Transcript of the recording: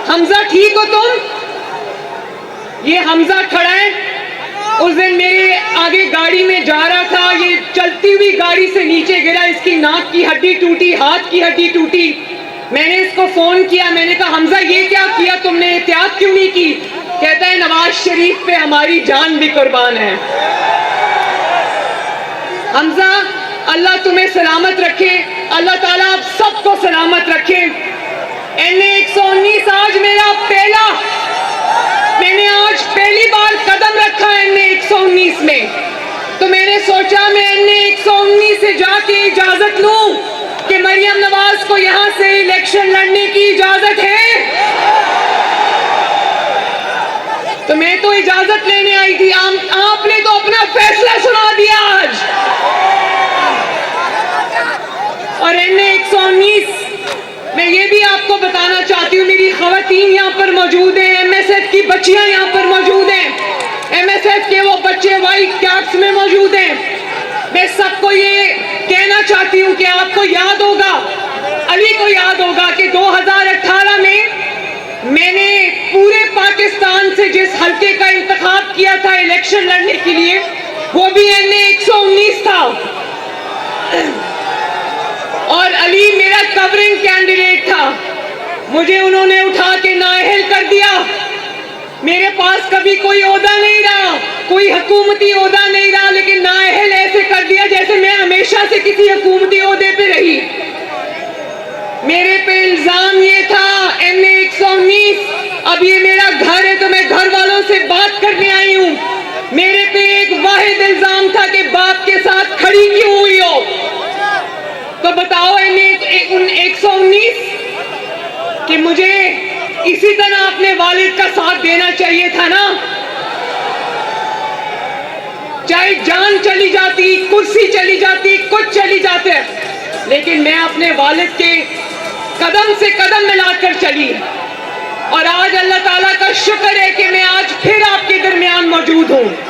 हमजा ठीक हो तुम? ये हमजा खड़ा है, उस दिन मेरे आगे गाड़ी में जा रहा था, ये चलती हुई गाड़ी से नीचे गिरा, इसकी नाक की हड्डी टूटी, हाथ की हड्डी टूटी। मैंने इसको फोन किया, मैंने कहा हमजा ये क्या किया तुमने, एहतियात क्यों नहीं की? कहता है नवाज शरीफ पे हमारी जान भी कुर्बान है। हमजा अल्लाह तुम्हें सलामत रखे, अल्लाह ताला आप सबको सलामत रखे। NA 119 आज मेरा मैंने आज पहली बार कदम रखा NA 119 में, तो मैंने सोचा मैं NA 119 से जाके इजाजत लूं कि मरियम नवाज को यहां से इलेक्शन लड़ने की इजाजत है। तो मैं तो इजाजत लेने आई थी, आपने तो अपना फैसला सुना दिया आज। और NA 119 मैं ये भी आपको बताना चाहती हूँ, मेरी खवातीन यहाँ पर मौजूद हैं, MSF की बच्चियां यहाँ पर मौजूद हैं, MSF के वो बच्चे व्हाइट कैप्स में मौजूद हैं। मैं सबको ये कहना चाहती हूँ कि आपको याद होगा, अली को याद होगा कि 2018 में मैंने पूरे पाकिस्तान से जिस हल्के का इंतखाब किया था इलेक्शन लड़ने के लिए, वो भी NA 119 था। और अली मेरा कवरिंग कैंडिडेट था, मुझे उन्होंने उठा के नाअहल कर दिया। मेरे पास कभी कोई ओहदा नहीं रहा, कोई हुकूमती ओहदा नहीं रहा, लेकिन नाअहल ऐसे कर दिया जैसे मैं हमेशा से किसी हुकूमती ओहदे पे रही। मेरे पे इल्जाम ये था NA 119, अब ये मेरा घर है तो मैं घर वालों से बात करने आई हूँ। मेरे पे एक वाहिद इल्जाम था कि बाप के साथ खड़ी क्यों हुई हो। तो बताओ NA 119 कि मुझे इसी तरह अपने वालिद का साथ देना चाहिए था ना, चाहे जान चली जाती, कुर्सी चली जाती, कुछ चली जाते, लेकिन मैं अपने वालिद के कदम से कदम मिलाकर चली। और आज अल्लाह ताला का शुक्र है कि मैं आज फिर आपके दरमियान मौजूद हूँ।